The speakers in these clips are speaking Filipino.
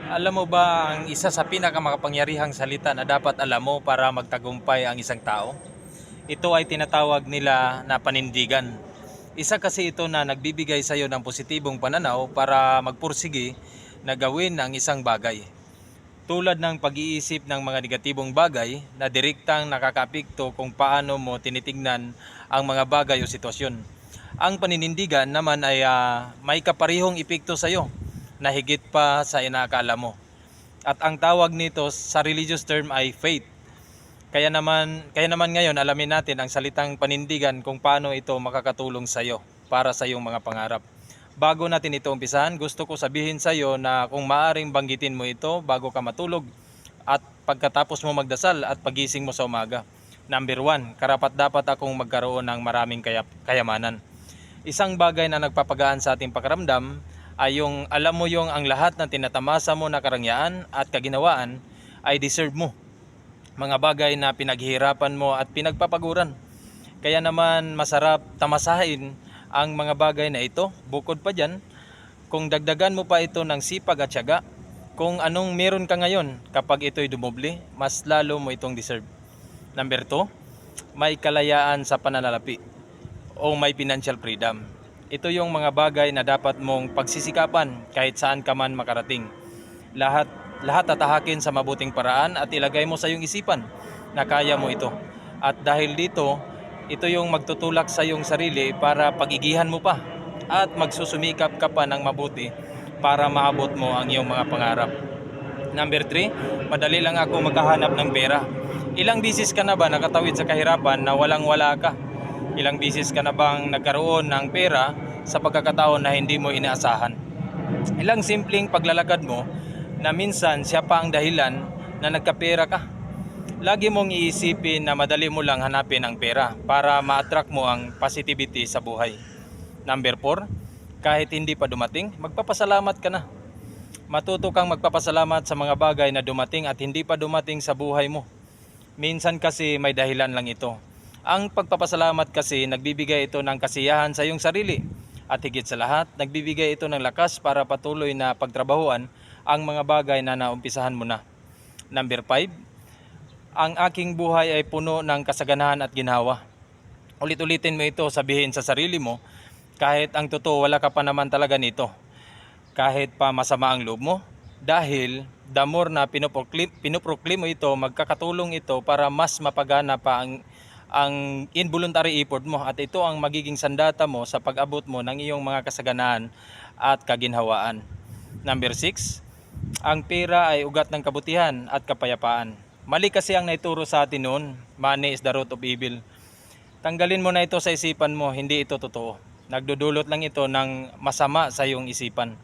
Alam mo ba ang isa sa pinakamakapangyarihang salita na dapat alam mo para magtagumpay ang isang tao? Ito ay tinatawag nila na panindigan. Isa kasi ito na nagbibigay sa iyo ng positibong pananaw para magpursige na gawin ang isang bagay. Tulad ng pag-iisip ng mga negatibong bagay na direktang nakakaapekto kung paano mo tinitingnan ang mga bagay o sitwasyon. Ang paninindigan naman ay may kaparehong epekto sa iyo na higit pa sa inaakala mo. At ang tawag nito sa religious term ay faith. Kaya naman ngayon alamin natin ang salitang panindigan kung paano ito makakatulong sa iyo para sa iyong mga pangarap. Bago natin ito umpisahan, gusto ko sabihin sa iyo na kung maaring banggitin mo ito bago ka matulog at pagkatapos mo magdasal at pagising mo sa umaga. Number 1, karapat-dapat akong magkaroon ng maraming kayamanan. Isang bagay na nagpapagaan sa ating pakiramdam ay yung alam mo yung ang lahat ng tinatamasa mo na karangyaan at kaginawaan ay deserve mo. Mga bagay na pinaghihirapan mo at pinagpapaguran. Kaya naman masarap tamasahin ang mga bagay na ito. Bukod pa dyan, kung dagdagan mo pa ito ng sipag at tiyaga, kung anong meron ka ngayon kapag ito'y dumoble, mas lalo mo itong deserve. Number 2, may kalayaan sa pananalapi o may financial freedom. Ito yung mga bagay na dapat mong pagsisikapan kahit saan ka man makarating. Lahat tatahakin sa mabuting paraan at ilagay mo sa iyong isipan na kaya mo ito. At dahil dito, ito yung magtutulak sa iyong sarili para pagigihan mo pa at magsusumikap ka pa ng mabuti para maabot mo ang iyong mga pangarap. Number 3, madali lang ako maghahanap ng pera. Ilang bisis ka na ba nakatawid sa kahirapan na walang-wala ka? Ilang bisis ka na bang nagkaroon ng pera sa pagkakataon na hindi mo inaasahan? Ilang simpleng paglalakad mo na minsan siya pa ang dahilan na nagkapera ka. Lagi mong iisipin na madali mo lang hanapin ang pera para ma-attract mo ang positivity sa buhay. Number 4, kahit hindi pa dumating, magpapasalamat ka na. Matuto kang magpapasalamat sa mga bagay na dumating at hindi pa dumating sa buhay mo. Minsan kasi may dahilan lang ito. Ang pagpapasalamat kasi nagbibigay ito ng kasiyahan sa iyong sarili. At higit sa lahat, nagbibigay ito ng lakas para patuloy na pagtrabahuan ang mga bagay na naumpisahan mo na. Number 5, ang aking buhay ay puno ng kasaganahan at ginhawa. Ulit-ulitin mo ito, sabihin sa sarili mo, kahit ang totoo wala ka pa naman talaga nito. Kahit pa masama ang loob mo, dahil the more na pinoproclaim mo ito, magkakatulong ito para mas mapagana pa ang involuntary effort mo at ito ang magiging sandata mo sa pag-abot mo ng iyong mga kasaganahan at kaginhawaan. Number 6, ang pera ay ugat ng kabutihan at kapayapaan. Mali kasi ang naituro sa atin noon, money is the root of evil. Tanggalin mo na ito sa isipan mo, hindi ito totoo. Nagdudulot lang ito ng masama sa iyong isipan.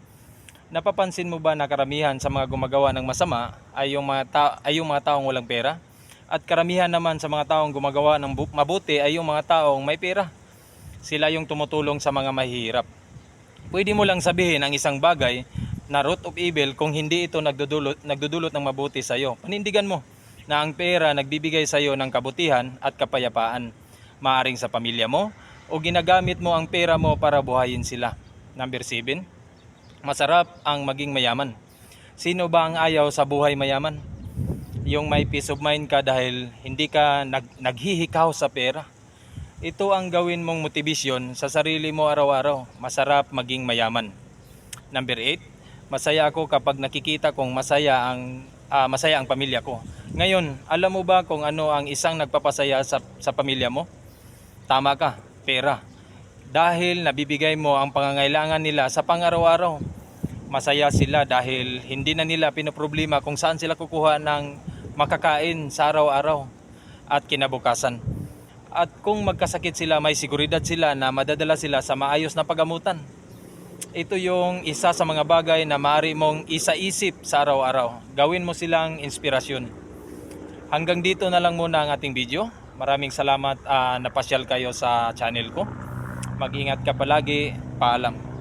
Napapansin mo ba na karamihan sa mga gumagawa ng masama ay yung mga taong walang pera? At karamihan naman sa mga taong gumagawa ng mabuti ay yung mga taong may pera. Sila yung tumutulong sa mga mahihirap. Pwede mo lang sabihin ang isang bagay na root of evil kung hindi ito nagdudulot ng mabuti sa iyo. Panindigan mo na ang pera nagbibigay sa iyo ng kabutihan at kapayapaan. Maaring sa pamilya mo o ginagamit mo ang pera mo para buhayin sila. Number 7, masarap ang maging mayaman. Sino ba ang ayaw sa buhay mayaman? Yung may peace of mind ka dahil hindi ka naghihikaw sa pera. Ito ang gawin mong motivasyon sa sarili mo araw-araw. Masarap maging mayaman. Number 8, masaya ako kapag nakikita kong masaya ang pamilya ko. Ngayon, alam mo ba kung ano ang isang nagpapasaya sa pamilya mo? Tama ka, pera. Dahil nabibigay mo ang pangangailangan nila sa pang-araw-araw. Masaya sila dahil hindi na nila pinoproblema kung saan sila kukuha ng makakain sa araw-araw at kinabukasan. At kung magkasakit sila, may seguridad sila na madadala sila sa maayos na pagamutan. Ito yung isa sa mga bagay na maaari mong isaisip sa araw-araw. Gawin mo silang inspirasyon. Hanggang dito na lang muna ang ating video. Maraming salamat na pasyal kayo sa channel ko. Mag-ingat ka palagi. Paalam.